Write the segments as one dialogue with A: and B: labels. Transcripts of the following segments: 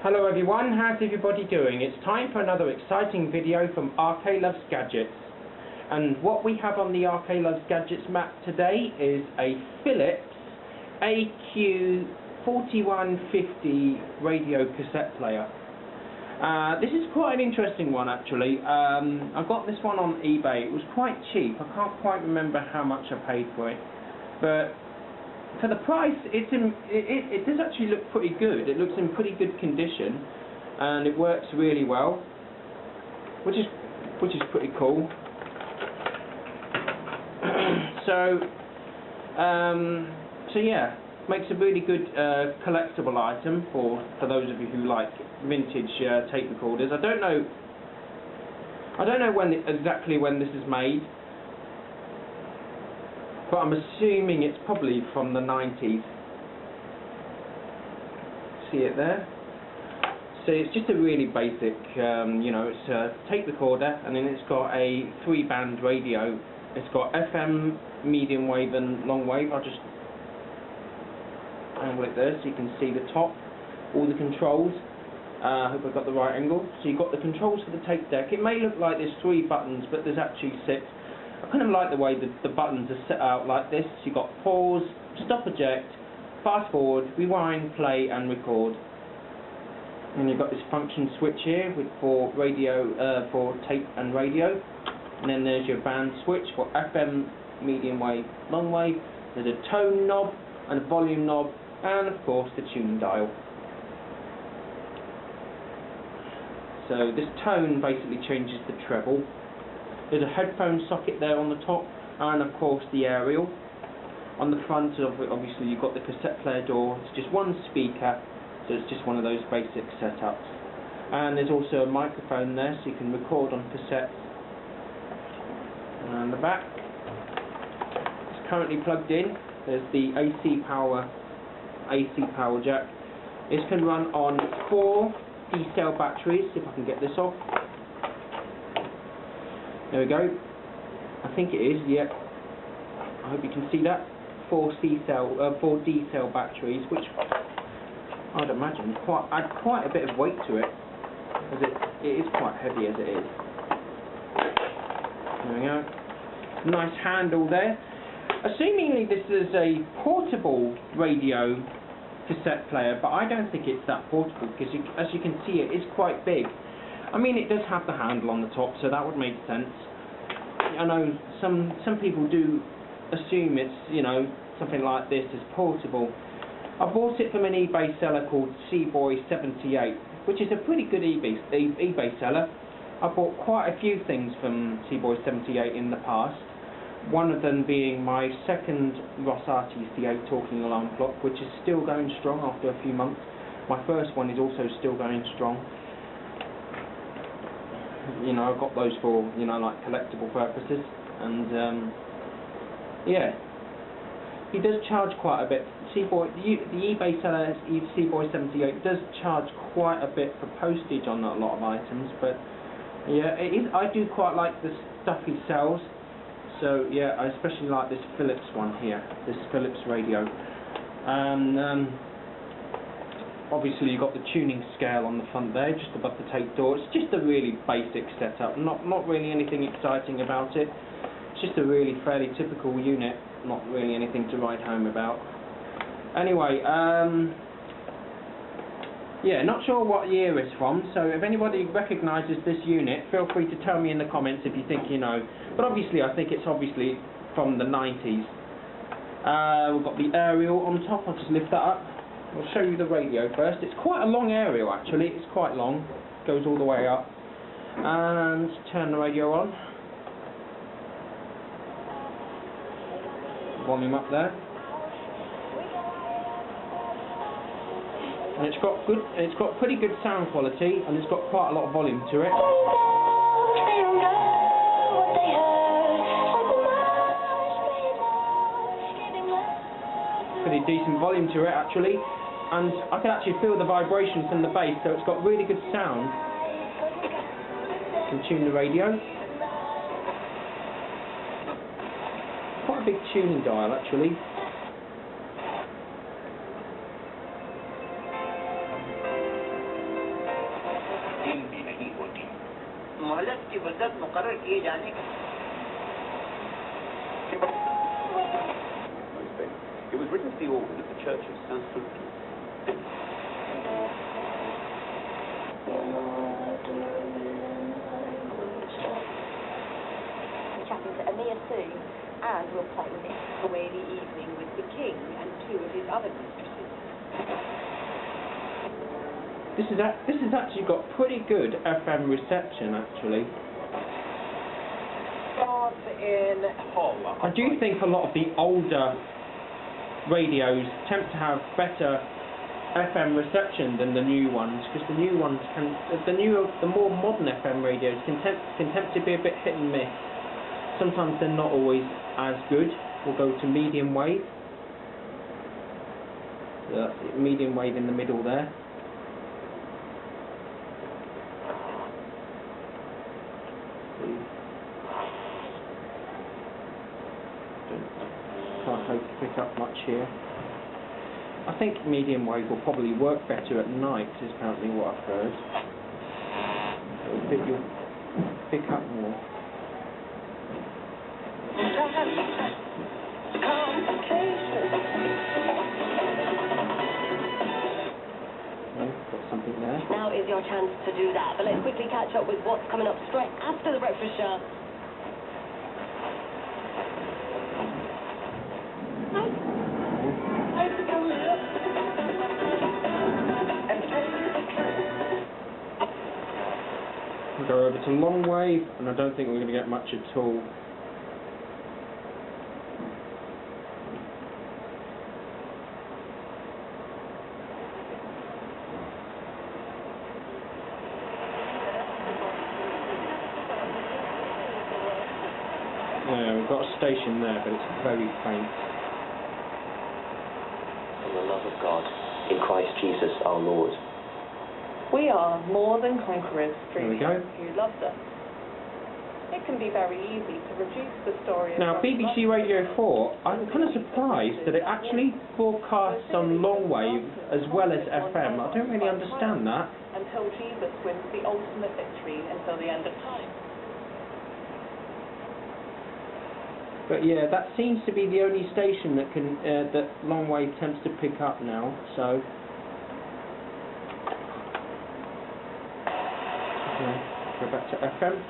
A: Hello everyone, how's everybody doing? It's time for another exciting video from RK Loves Gadgets. And what we have on the RK Loves Gadgets map today is a Philips AQ4150 Radio cassette player. This is quite an interesting one actually. I got this one on eBay. It was quite cheap. I can't quite remember how much I paid for it. But for the price, it does actually look pretty good. It looks in pretty good condition, and it works really well, which is pretty cool. So yeah, makes a really good collectible item for those of you who like vintage tape recorders. I don't know exactly when this is made, but I'm assuming it's probably from the 90s. See it there? So it's just a really basic, you know, it's a tape recorder, and then it's got a 3-band radio. It's got FM, medium wave and long wave. I'll just angle it there so you can see the top, all the controls. I hope I've got the right angle. So you've got the controls for the tape deck. It may look like there's 3 buttons, but there's actually 6. I kind of like the way the buttons are set out like this. You've got pause, stop, eject, fast forward, rewind, play and record. And you've got this function switch here for radio, for tape and radio. And then there's your band switch for FM, medium wave, long wave. There's a tone knob and a volume knob, and of course the tuning dial. So this tone basically changes the treble. There's a headphone socket there on the top, and of course the aerial. On the front of it, obviously you've got the cassette player door. It's just one speaker, so it's just one of those basic setups. And there's also a microphone there, so you can record on cassette. And the back, it's currently plugged in. There's the AC power jack. This can run on 4 D-cell batteries, if I can get this off. There we go. I think it is, yeah. I hope you can see that. 4 D-cell batteries, which I'd imagine add quite a bit of weight to it, as it is quite heavy as it is. There we go. Nice handle there. Assumingly this is a portable radio cassette player, but I don't think it's that portable, because as you can see, it is quite big. I mean, it does have the handle on the top, so that would make sense. I know some people do assume it's, you know, something like this is portable. I bought it from an eBay seller called Seaboy78, which is a pretty good eBay seller. I bought quite a few things from Seaboy78 in the past. One of them being my second Ross RTC8 talking alarm clock, which is still going strong after a few months. My first one is also still going strong. You know, I've got those for, you know, like collectible purposes, and yeah, he does charge quite a bit. The eBay seller Seaboy78 does charge quite a bit for postage on a lot of items, but yeah, I do quite like the stuff he sells. So yeah, I especially like this Philips one here, this Philips radio. And obviously you've got the tuning scale on the front there, just above the tape door. It's just a really basic setup, not really anything exciting about it. It's just a really fairly typical unit, not really anything to write home about. Anyway, yeah, not sure what year it's from, so if anybody recognises this unit, feel free to tell me in the comments if you think you know. But obviously, I think it's obviously from the 90s. We've got the aerial on top. I'll just lift that up. I'll show you the radio first. It's quite a long aerial actually. It's quite long. Goes all the way up. And turn the radio on. Volume up there. And it's got pretty good sound quality, and it's got quite a lot of volume to it. Pretty decent volume to it actually, and I can actually feel the vibration from the bass, so it's got really good sound. You can tune the radio. Quite a big tuning dial actually.
B: It was written to the organ of the Church of St. Fruit.
C: Chatting to Amir soon, and we'll play away the evening with the King and two of his other mistresses.
A: This has actually got pretty good FM reception, actually. I do think a lot of the older radios tend to have better FM reception than the new ones, because the new ones the more modern FM radios can tend to be a bit hit and miss. Sometimes they're not always as good. We'll go to medium wave. Medium wave in the middle there. Can't hope to pick up much here. I think medium wave will probably work better at night, is apparently what I've heard. You'll pick up more. Okay, got something there.
C: Now is your chance to do that, but let's quickly catch up with what's coming up straight after the breakfast show.
A: We'll go over to long wave, and I don't think we're going to get much at all. Yeah, we've got a station there, but it's very faint.
D: For the love of God, in Christ Jesus our Lord.
E: We are more than conquerors through
A: Him
E: who loves us. It can be very easy to reduce the story of
A: Now, BBC Radio 4, I'm kind of surprised that it actually broadcasts on long wave as well as FM. I don't really understand that.
E: Until Jesus wins the ultimate victory until the end of time.
A: But yeah, that seems to be the only station that can that long wave tends to pick up now. So, okay, go back to FM.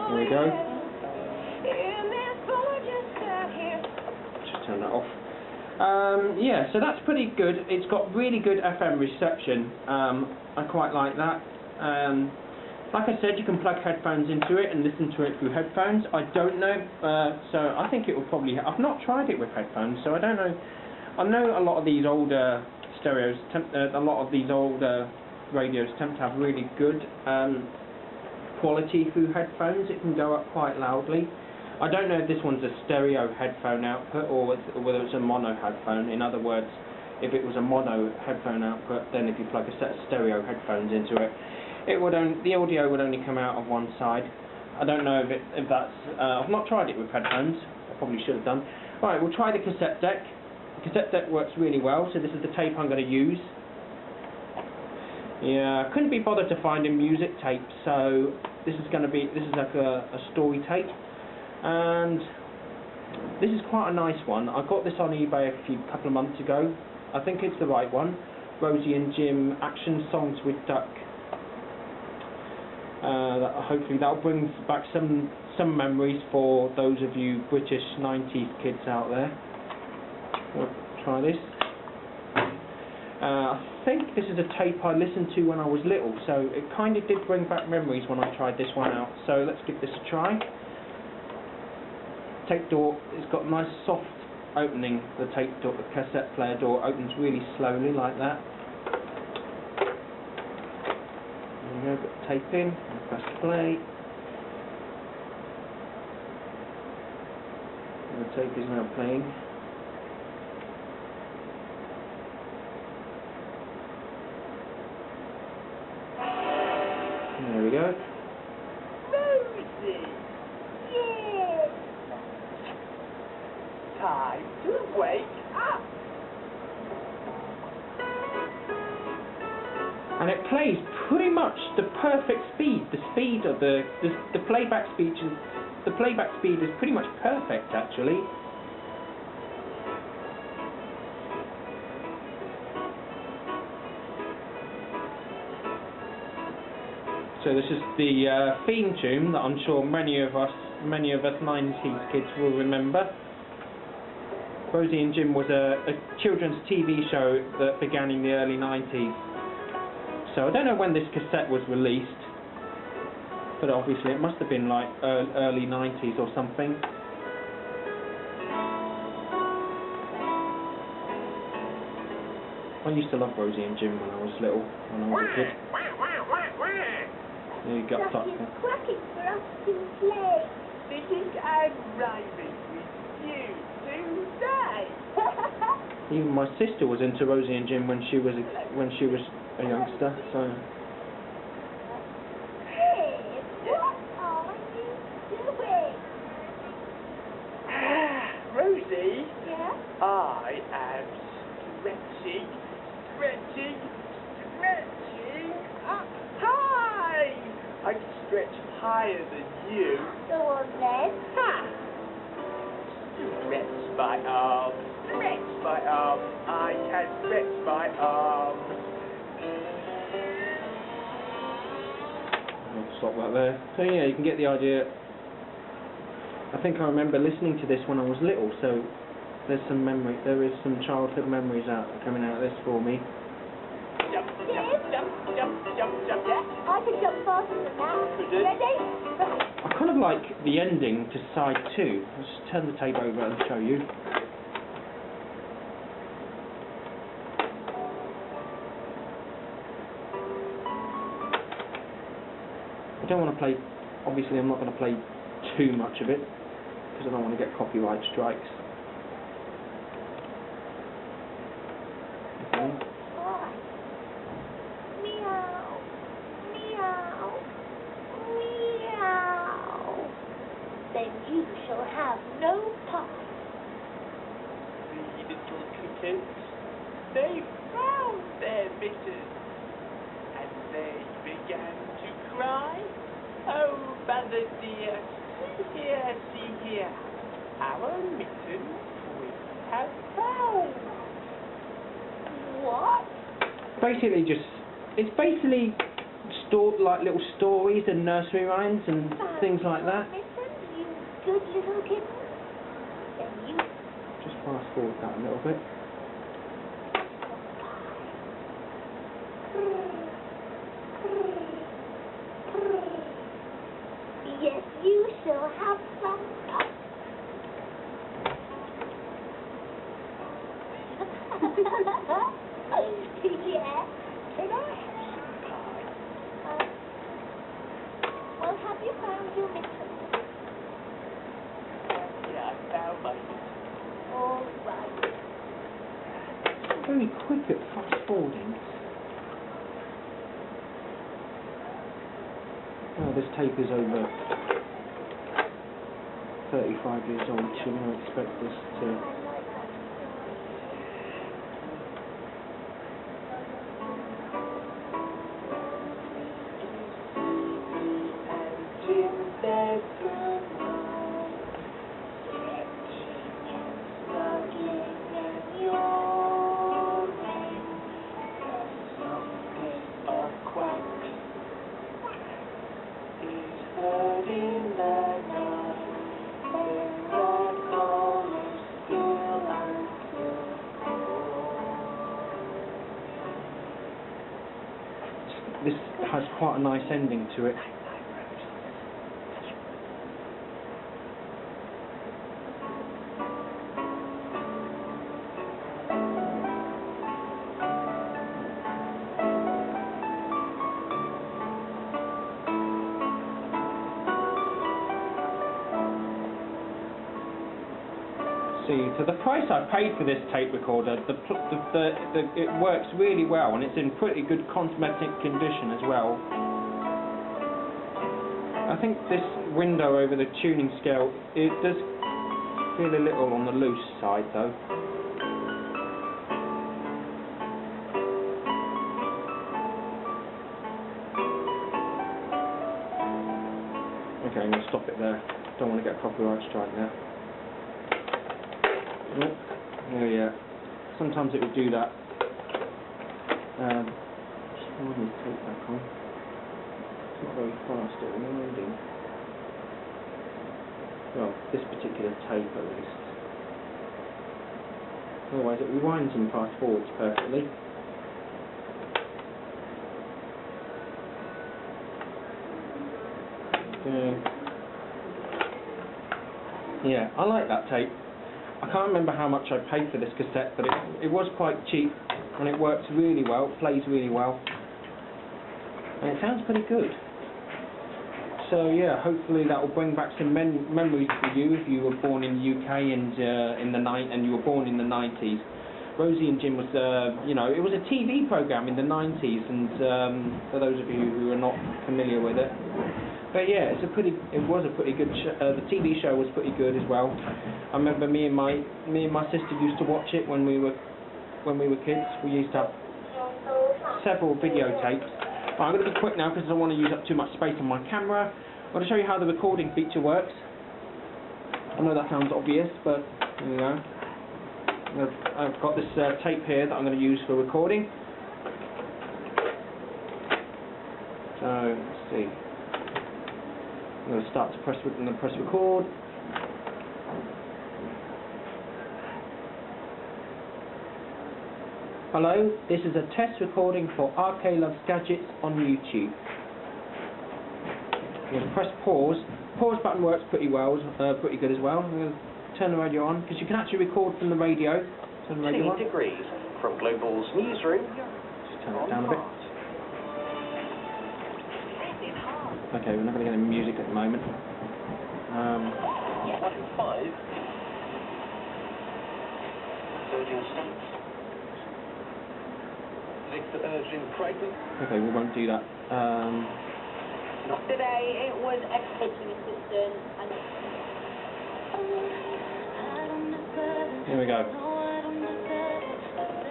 A: There we go. Just turn that off. Yeah, so that's pretty good. It's got really good FM reception. I quite like that. Like I said, you can plug headphones into it and listen to it through headphones. I don't know, so I think it will probably... I've not tried it with headphones, so I don't know. I know a lot of these older stereos, a lot of these older radios tend to have really good quality through headphones. It can go up quite loudly. I don't know if this one's a stereo headphone output or whether it's a mono headphone. In other words, if it was a mono headphone output, then if you plug a set of stereo headphones into it, the audio would only come out of one side. I don't know if that's... I've not tried it with headphones. I probably should have done. Right, we'll try the cassette deck. The cassette deck works really well, so this is the tape I'm going to use. Yeah, I couldn't be bothered to find a music tape, so this is like a story tape. And this is quite a nice one. I got this on eBay a couple of months ago. I think it's the right one. Rosie and Jim, Action Songs with Duck. Hopefully that'll bring back some memories for those of you British 90s kids out there. We'll try this. I think this is a tape I listened to when I was little, so it kind of did bring back memories when I tried this one out. So let's give this a try. Tape door, it's got a nice soft opening. The tape door, the cassette player door opens really slowly like that. There we go, got the tape in, and press play. And the tape is now playing. There we go.
F: time to wake up.
A: And it plays pretty much the perfect speed. The speed of the playback speed. The playback speed is pretty much perfect, actually. So this is the theme tune that I'm sure many of us 90s kids will remember. Rosie and Jim was a children's TV show that began in the early 90s. So I don't know when this cassette was released, but obviously it must have been like early 90s or something. I used to love Rosie and Jim when I was little, when I was a kid. There you go.
C: Quacking for us to play.
F: Singing and rhyming with you today.
A: Even my sister was into Rosie and Jim when she was a youngster. So.
C: Hey, what are you doing?
F: Rosie?
C: Yeah?
F: I am stretching up high. I can stretch higher than you.
C: Go on then.
F: Ha! Stretch my arm. I can stretch my arm.
A: I'll stop that there. So yeah, you can get the idea. I think I remember listening to this when I was little, so there is some childhood memories coming out of this for me.
F: Jump.
C: I can jump faster than that. Ready?
A: I kind of like the ending to side 2. Let's just turn the tape over and show you. I don't want to play, obviously I'm not going to play too much of it, because I don't want to get copyright strikes. Okay.
C: Then you shall have no pie.
F: The little crickets, they found their mittens, and they began to cry. Oh, mother dear, see here, our mittens we have found.
C: What?
A: It's basically like little stories and nursery rhymes and things like that.
C: Good little kitten. Then you
A: Just fast forward that a little bit.
C: yes, you shall have some pie. yeah.
F: Can I have some pie?
C: Well, have you found your mitten?
F: Yeah, I found my mittens.
C: All right.
A: Very quick at fast forwarding. Oh, this tape is over 35 years old, so we don't expect this to... This has quite a nice ending to it. So the price I paid for this tape recorder, it works really well, and it's in pretty good cosmetic condition as well. I think this window over the tuning scale, it does Feel a little on the loose side though. Okay, I'm going to stop it there. Don't want to get a copyright strike there. Oh yeah. Sometimes it will do that. Just hold the tape back on. It's not very fast at reminding. Well, this particular tape at least. Otherwise it rewinds and fast forwards perfectly. Yeah, I like that tape. I can't remember how much I paid for this cassette, but it was quite cheap and it works really well, plays really well, and it sounds pretty good. So yeah, hopefully that will bring back some memories for you if you were born in the UK and you were born in the 90s. Rosie and Jim was, you know, it was a TV program in the 90s, and for those of you who are not familiar with it. But yeah, it was a pretty good the TV show was pretty good as well. I remember me and my sister used to watch it when we were kids. We used to have several videotapes. Right, I'm going to be quick now because I don't want to use up too much space on my camera. I'm going to show you how the recording feature works. I know that sounds obvious, but there you go. I've got this tape here that I'm going to use for recording. So let's see. I'm going to start to press record. Hello, this is a test recording for RK Loves Gadgets on YouTube. I'm going to press pause. Pause button works pretty well, pretty good as well. I'm going to turn the radio on because you can actually record from the radio. Turn the radio on.
D: Degrees from Global's newsroom.
A: Just turn it down a bit. Okay, we're not going to get any music at the moment.
D: 5. Urging states. Victor urging pregnant.
A: Okay, we won't do that.
C: Today it was education assistant and
A: Here we go.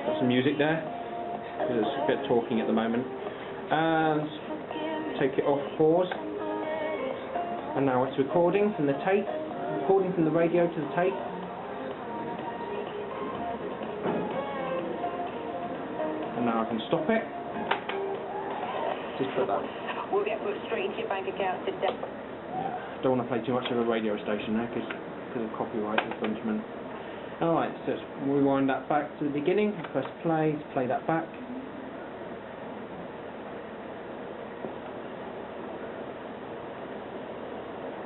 A: Got some music there. There's a bit of talking at the moment. And take it off pause. And now it's recording from the tape. Recording from the radio to the tape. And now I can stop it. Just put that.
C: will get put straight into your bank account today.
A: Yeah, don't want to play too much of a radio station there because of copyright infringement. Alright, so let's rewind that back to the beginning. Press play to play that back.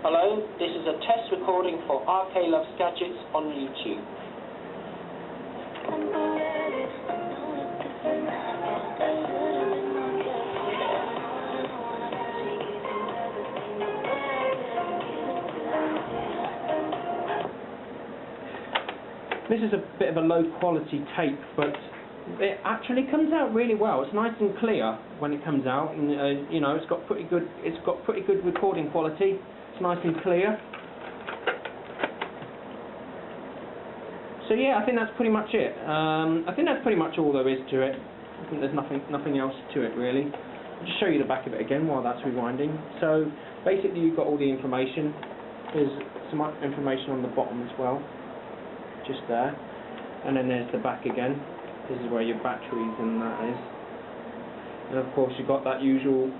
D: Hello, this is a test recording for RK Loves Gadgets on YouTube.
A: This is a bit of a low quality tape, but it actually comes out really well. It's nice and clear when it comes out, and you know, it's got pretty good recording quality. It's nice and clear. So yeah, I think that's pretty much it. I think that's pretty much all there is to it. I think there's nothing else to it really. I'll just show you the back of it again while that's rewinding. So basically, you've got all the information. There's some information on the bottom as well, just there. And then there's the back again. This is where your batteries and that is. And of course, you've got that usual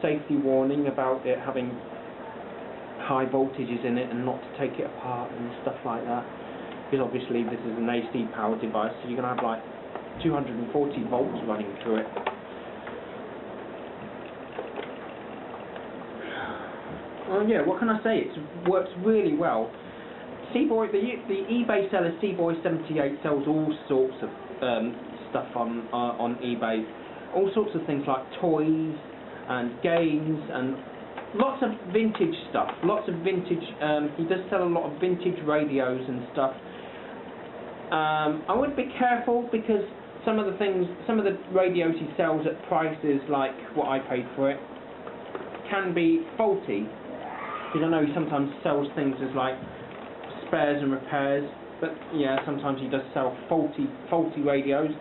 A: safety warning about it having high voltages in it and not to take it apart and stuff like that, because obviously this is an AC powered device, so you're going to have like 240 volts running through it. Well, yeah, what can I say? It works really well. Seaboy, the eBay seller Seaboy78 sells all sorts of stuff on eBay. All sorts of things like toys and games and lots of vintage stuff. Lots of vintage. He does sell a lot of vintage radios and stuff. I would be careful because some of the radios he sells at prices like what I paid for it can be faulty. because I know he sometimes sells things as like spares and repairs, but yeah, sometimes he does sell faulty radios.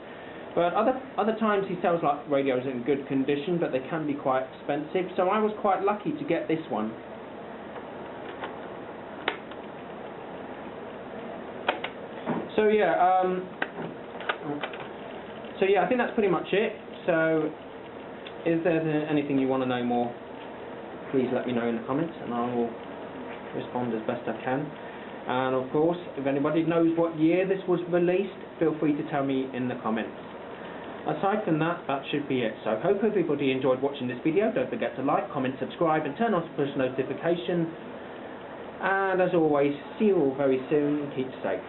A: But other times he sells like radios in good condition, but they can be quite expensive. So I was quite lucky to get this one. So yeah, I think that's pretty much it. So is there anything you want to know more? Please let me know in the comments, and I will respond as best I can. And of course, if anybody knows what year this was released, feel free to tell me in the comments. Aside from that, that should be it. So I hope everybody enjoyed watching this video. Don't forget to like, comment, subscribe, and turn on push notifications. And as always, see you all very soon. Keep safe.